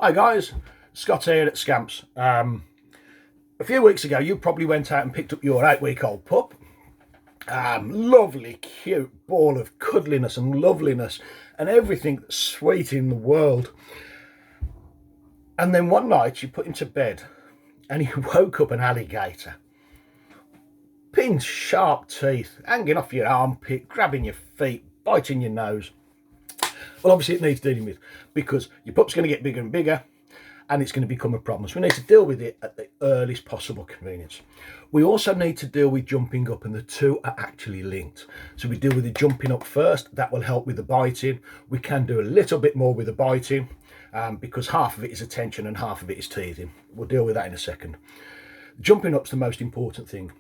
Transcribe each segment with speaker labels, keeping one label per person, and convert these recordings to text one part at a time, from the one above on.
Speaker 1: Hi guys, Scott here at Scamps. A few weeks ago you probably went out and picked up your 8-week-old pup. Lovely, cute ball of cuddliness and loveliness and everything that's sweet in the world. And then one night you put him to bed and he woke up an alligator. Pin sharp teeth, hanging off your armpit, grabbing your feet, biting your nose. Well, obviously it needs dealing with because your pup's going to get bigger and bigger and it's going to become a problem. So we need to deal with it at the earliest possible convenience. We also need to deal with jumping up, and the two are actually linked. So we deal with the jumping up first. That will help with the biting. We can do a little bit more with the biting because half of it is attention and half of it is teething. We'll deal with that in a second. Jumping up's the most important thing.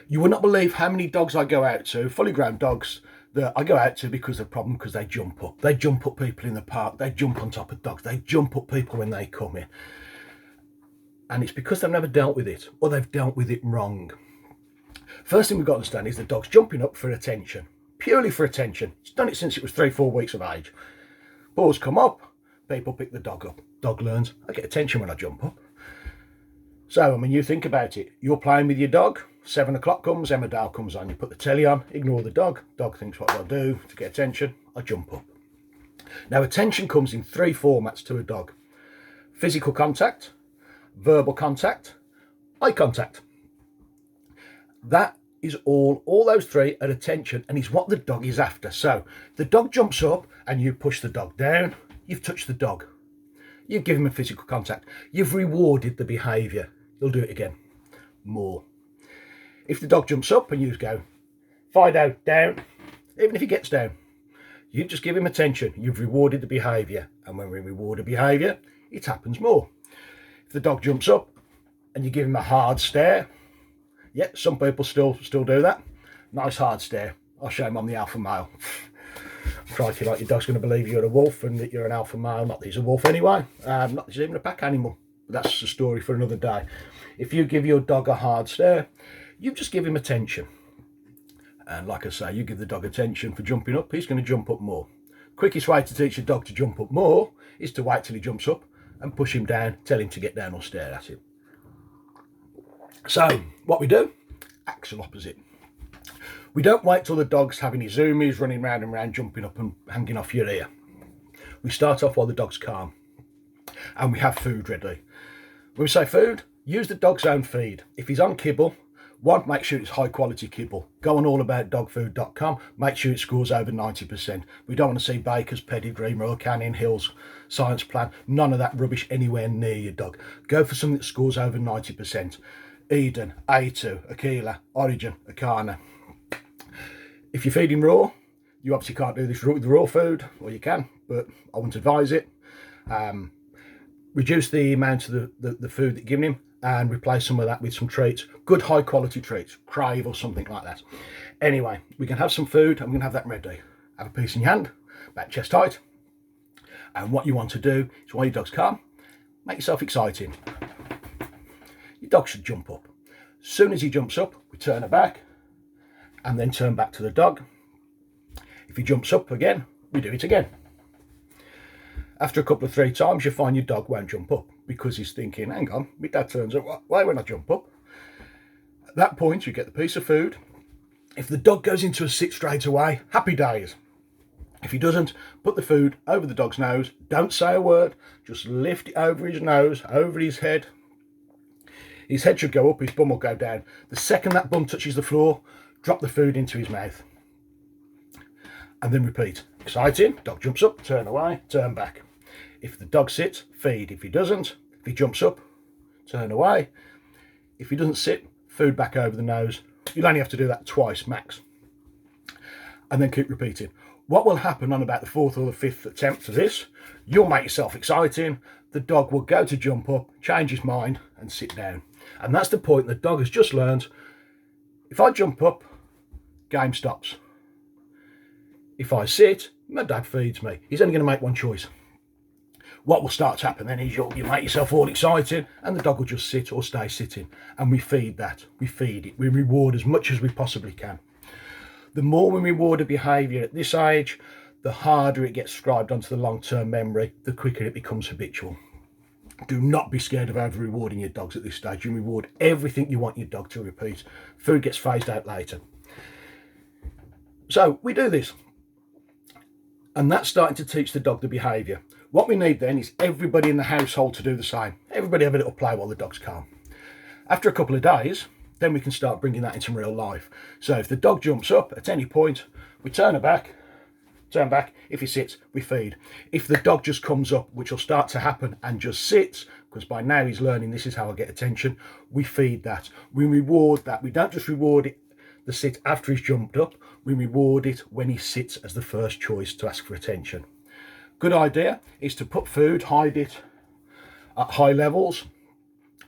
Speaker 1: You will not believe how many dogs I go out to, fully grown dogs, that I go out to because of the problem, because they jump up. They jump up people in the park. They jump on top of dogs. They jump up people when they come in. And it's because they've never dealt with it, or they've dealt with it wrong. First thing we've got to understand is the dog's jumping up for attention, purely for attention. It's done it since it was 3-4 weeks of age. Balls come up, people pick the dog up. Dog learns, I get attention when I jump up. So, I mean, you think about it. You're playing with your dog. 7 o'clock comes, Emmerdale comes on. You put the telly on, ignore the dog. Dog thinks what I'll do to get attention. I jump up. Now, attention comes in 3 formats to a dog. Physical contact, verbal contact, eye contact. That is all those 3 are attention, and is what the dog is after. So, the dog jumps up and you push the dog down. You've touched the dog. You've given him a physical contact. You've rewarded the behaviour. He'll do it again. More. If the dog jumps up and you go, Fido, down, even if he gets down, you just give him attention. You've rewarded the behaviour. And when we reward a behaviour, it happens more. If the dog jumps up and you give him a hard stare, yeah, some people still do that. Nice hard stare. I'll show him I'm the alpha male. Crikey, like your dog's going to believe you're a wolf and that you're an alpha male. Not that he's a wolf anyway. Not that he's even a pack animal. But that's a story for another day. If you give your dog a hard stare, you just give him attention. And like I say, you give the dog attention for jumping up, he's going to jump up more. Quickest way to teach a dog to jump up more is to wait till he jumps up and push him down, tell him to get down or stare at him. So what we do, actual opposite. We don't wait till the dog's having his zoomies, running round and round, jumping up and hanging off your ear. We start off while the dog's calm and we have food ready. When we say food, use the dog's own feed. If he's on kibble, one, make sure it's high quality kibble. Go on allaboutdogfood.com, make sure it scores over 90%. We don't want to see Baker's, Pedigree, Royal Canin, Hills, Science Plan, none of that rubbish anywhere near your dog. Go for something that scores over 90%. Eden, A2, Aquila, Origin, Acana. If you're feeding raw, you obviously can't do this with raw food, or you can, but I wouldn't advise it. Reduce the amount of the food that you're giving him and replace some of that with some treats, good high quality treats, Crave or something like that. Anyway, we can have some food and we're going to have that ready. Have a piece in your hand, about chest height. And what you want to do is, while your dog's calm, make yourself exciting. Your dog should jump up. As soon as he jumps up, we turn her back and then turn back to the dog. If he jumps up again, we do it again. After a couple of 3 times, you find your dog won't jump up because he's thinking, hang on, my dad turns up, why won't I jump up? At that point, you get the piece of food. If the dog goes into a sit straight away, happy days. If he doesn't, put the food over the dog's nose. Don't say a word, just lift it over his nose, over his head. His head should go up, his bum will go down. The second that bum touches the floor, drop the food into his mouth. And then repeat. Exciting, dog jumps up, turn away, turn back. If the dog sits, feed. If he doesn't, if he jumps up, turn away. If he doesn't sit, food back over the nose. You'll only have to do that twice max. And then keep repeating. What will happen on about the 4th or the 5th attempt of this, you'll make yourself exciting. The dog will go to jump up, change his mind and sit down. And that's the point. The dog has just learned, if I jump up, game stops. If I sit, my dad feeds me. He's only going to make one choice. What will start to happen then is you make yourself all excited and the dog will just sit or stay sitting. And we feed that. We feed it. We reward as much as we possibly can. The more we reward a behaviour at this age, the harder it gets scribed onto the long-term memory, the quicker it becomes habitual. Do not be scared of over rewarding your dogs at this stage. You reward everything you want your dog to repeat. Food gets phased out later. So we do this, and that's starting to teach the dog the behaviour. What we need then is everybody in the household to do the same. Everybody have a little play while the dog's calm. After a couple of days, then we can start bringing that into real life. So if the dog jumps up at any point, we turn back. If he sits, we feed. If the dog just comes up, which will start to happen, and just sits, because by now he's learning this is how I get attention, we feed that. We reward that. We don't just reward it, the sit after he's jumped up, we reward it when he sits as the first choice to ask for attention. Good idea is to put food, hide it at high levels,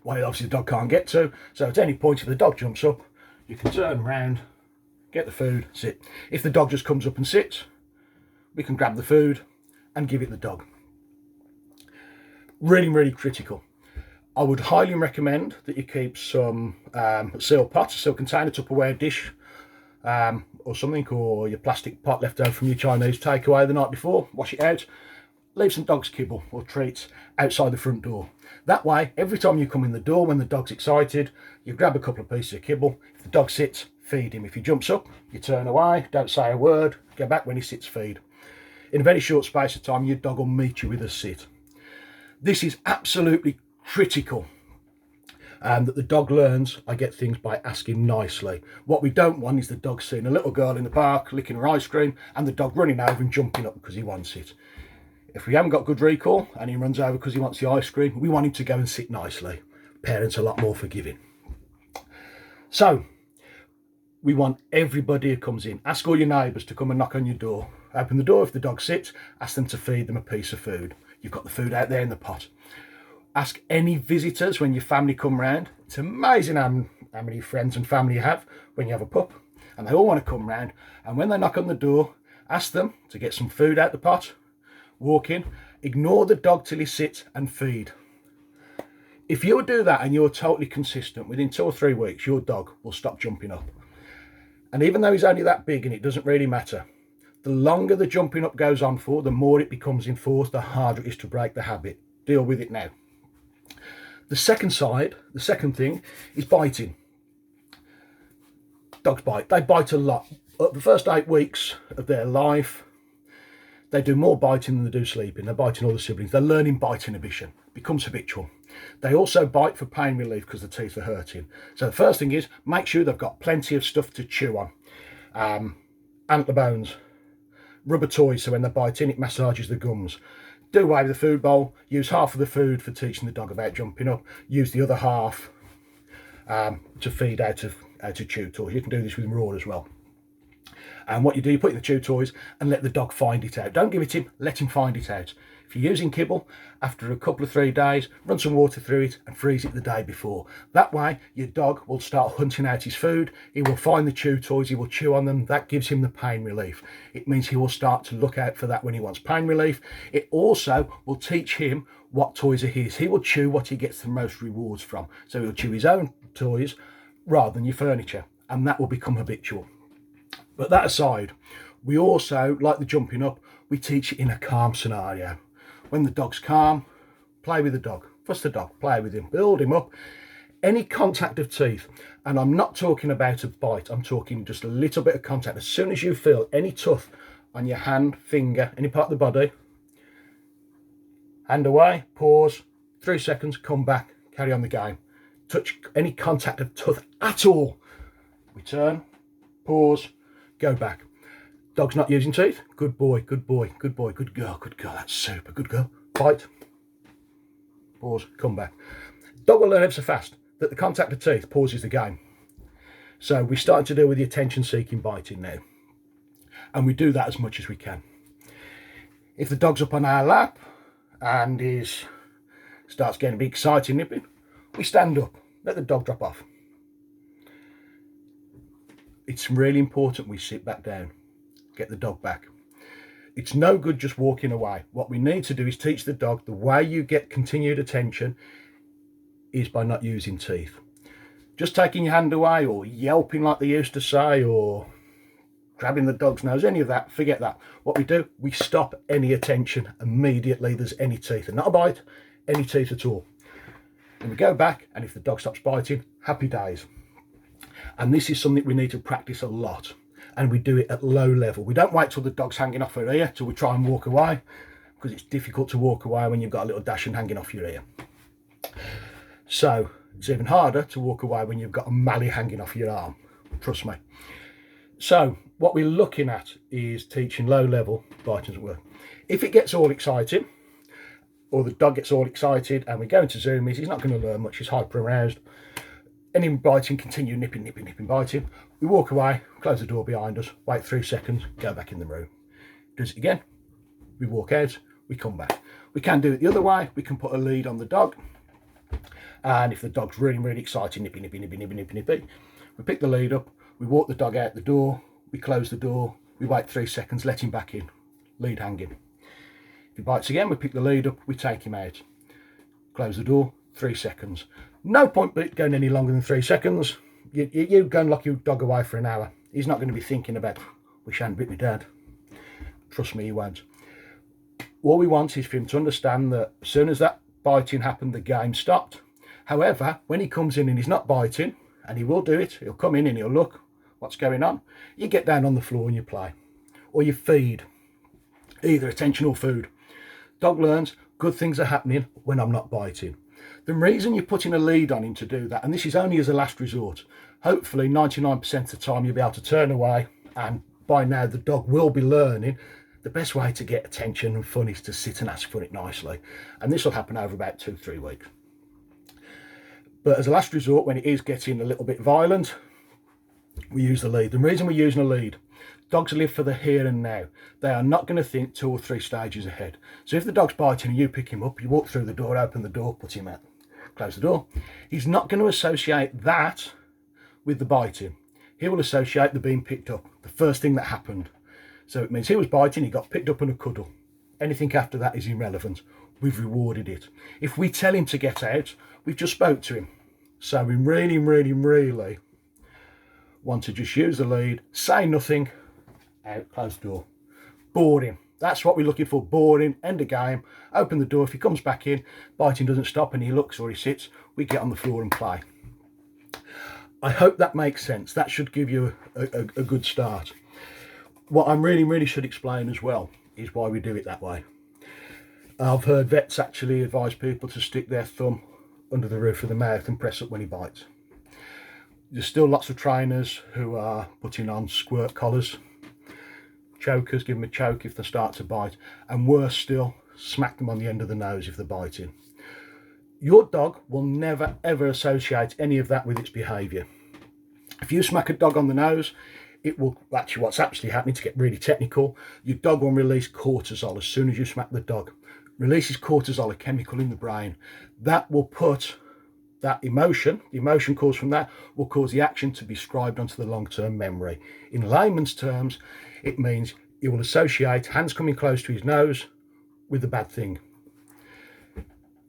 Speaker 1: where obviously the dog can't get to. So at any point if the dog jumps up, you can turn around, get the food, sit. If the dog just comes up and sits, we can grab the food and give it the dog. Really, really critical. I would highly recommend that you keep some sealed pot, a sealed container, Tupperware dish, or something, or your plastic pot left over from your Chinese takeaway the night before. Wash it out. Leave some dog's kibble or treats outside the front door. That way, every time you come in the door when the dog's excited, you grab a couple of pieces of kibble. If the dog sits, feed him. If he jumps up, you turn away, don't say a word, go back when he sits, feed. In a very short space of time, your dog will meet you with a sit. This is absolutely critical, that the dog learns I get things by asking nicely. What we don't want is the dog seeing a little girl in the park licking her ice cream and the dog running over and jumping up because he wants it. If we haven't got good recall and he runs over because he wants the ice cream, we want him to go and sit nicely. Parents are a lot more forgiving. So we want everybody who comes in. Ask all your neighbours to come and knock on your door. Open the door if the dog sits, ask them to feed them a piece of food. You've got the food out there in the pot. Ask any visitors when your family come round. It's amazing how many friends and family you have when you have a pup, and they all want to come round. And when they knock on the door, ask them to get some food out the pot, walk in, ignore the dog till he sits and feed. If you do that and you're totally consistent, within 2 or 3 weeks, your dog will stop jumping up. And even though he's only that big and it doesn't really matter, the longer the jumping up goes on for, the more it becomes enforced, the harder it is to break the habit. Deal with it now. The second thing is biting. Dogs bite. They bite a lot. The first 8 weeks of their life, they do more biting than they do sleeping. They're biting all the siblings. They're learning bite inhibition. It becomes habitual. They also bite for pain relief because the teeth are hurting. So the first thing is make sure they've got plenty of stuff to chew on. Antler bones, rubber toys, so when they bite in, it massages the gums. Do away with the food bowl. Use half of the food for teaching the dog about jumping up. Use the other half to feed out of chew toys. You can do this with raw as well. And what you do, you put in the chew toys and let the dog find it out. Don't give it to him, let him find it out. If you're using kibble, after a couple of 3 days, run some water through it and freeze it the day before. That way, your dog will start hunting out his food. He will find the chew toys, he will chew on them. That gives him the pain relief. It means he will start to look out for that when he wants pain relief. It also will teach him what toys are his. He will chew what he gets the most rewards from. So he'll chew his own toys rather than your furniture, and that will become habitual. But that aside, we also, like the jumping up, we teach it in a calm scenario. When the dog's calm, play with the dog. Fuss the dog, play with him, build him up. Any contact of teeth, and I'm not talking about a bite, I'm talking just a little bit of contact. As soon as you feel any tooth on your hand, finger, any part of the body, hand away, pause, 3 seconds, come back, carry on the game. Touch any contact of tooth at all. Return, pause, go back. Dog's not using teeth. Good boy, good boy, good boy, good girl, that's super, good girl. Bite, pause, come back. Dog will learn ever so fast that the contact of teeth pauses the game. So we start to deal with the attention-seeking biting now. And we do that as much as we can. If the dog's up on our lap and starts getting a bit excited nipping, we stand up, let the dog drop off. It's really important we sit back down, get the dog back. It's no good just walking away. What we need to do is teach the dog the way you get continued attention is by not using teeth. Just taking your hand away or yelping like they used to say or grabbing the dog's nose, any of that, forget that. What we do, we stop any attention immediately there's any teeth, and not a bite, any teeth at all. And we go back, and if the dog stops biting, happy days. And this is something we need to practice a lot, and we do it at low level. We don't wait till the dog's hanging off her ear till we try and walk away, because it's difficult to walk away when you've got a little dachshund hanging off your ear. So it's even harder to walk away when you've got a mallee hanging off your arm, trust me. So what we're looking at is teaching low level biting at work. If it gets all exciting, or the dog gets all excited and we go into zoomies, he's not going to learn much, he's hyper aroused. Any biting, continue nipping, biting. We walk away, close the door behind us, wait 3 seconds, go back in the room. Does it again, we walk out, we come back. We can do it the other way, we can put a lead on the dog, and if the dog's really excited, nippy, we pick the lead up, we walk the dog out the door, we close the door, we wait 3 seconds, let him back in, lead hanging. If he bites again, we pick the lead up, we take him out, close the door, 3 seconds. No point going any longer than 3 seconds. You go and lock your dog away for an hour. He's not going to be thinking about, wish I hadn't bit my dad. Trust me, he won't. All we want is for him to understand that as soon as that biting happened, the game stopped. However, when he comes in and he's not biting, and he will do it, he'll come in and he'll look what's going on. You get down on the floor and you play. Or you feed, either attention or food. Dog learns good things are happening when I'm not biting. The reason you're putting a lead on him to do that, and this is only as a last resort, hopefully 99% of the time you'll be able to turn away, and by now the dog will be learning the best way to get attention and fun is to sit and ask for it nicely. And this will happen over about 2-3 weeks. But as a last resort, when it is getting a little bit violent, we use the lead. The reason we're using a lead, dogs live for the here and now. They are not going to think 2 or 3 stages ahead. So if the dog's biting and you pick him up, you walk through the door, open the door, put him out, close the door. He's not going to associate that with the biting. He will associate the being picked up, the first thing that happened. So it means he was biting, he got picked up in a cuddle. Anything after that is irrelevant. We've rewarded it. If we tell him to get out, we've just spoke to him. So we really want to just use the lead, say nothing, out, close the door. Board him. That's what we're looking for, board him, end the game, open the door. If he comes back in, biting doesn't stop and he looks or he sits, we get on the floor and play. I hope that makes sense. That should give you a good start. What I really should explain as well is why we do it that way. I've heard vets actually advise people to stick their thumb under the roof of the mouth and press up when he bites. There's still lots of trainers who are putting on squirt collars, chokers, give them a choke if they start to bite, and worse still, smack them on the end of the nose if they're biting. Your dog will never ever associate any of that with its behaviour. If you smack a dog on the nose, it will, actually what's actually happening, to get really technical, your dog will release cortisol as soon as you smack the dog. Releases cortisol, a chemical in the brain. That will put that emotion, the emotion caused from that, will cause the action to be scribed onto the long-term memory. In layman's terms, it means it will associate hands coming close to his nose with the bad thing.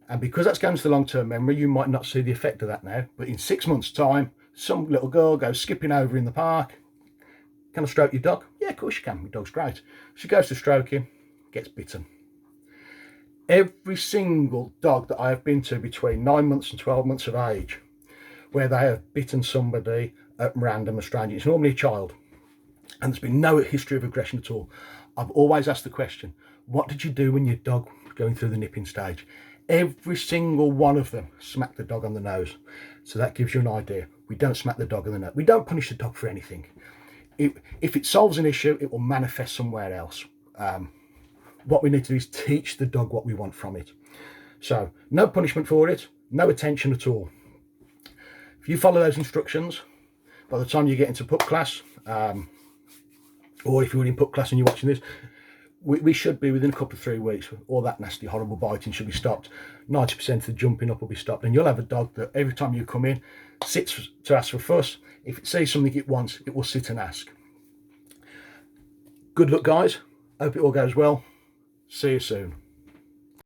Speaker 1: And because that's going to the long-term memory, you might not see the effect of that now, but in 6 months' time, some little girl goes skipping over in the park. Can I stroke your dog? Yeah, of course you can. My dog's great. She goes to stroke him, gets bitten. Every single dog that I have been to between 9 months and 12 months of age, where they have bitten somebody at random, a stranger, it's normally a child, and there's been no history of aggression at all. I've always asked the question, what did you do when your dog was going through the nipping stage? Every single one of them smacked the dog on the nose. So that gives you an idea. We don't smack the dog on the nose. We don't punish the dog for anything. If it solves an issue, it will manifest somewhere else. What we need to do is teach the dog what we want from it. So no punishment for it, no attention at all. If you follow those instructions, by the time you get into pup class, or if you're in pup class and you're watching this, we should be within a couple of 3 weeks. All that nasty, horrible biting should be stopped. 90% of the jumping up will be stopped. And you'll have a dog that every time you come in, sits to ask for fuss. If it sees something it wants, it will sit and ask. Good luck, guys. Hope it all goes well. See you soon.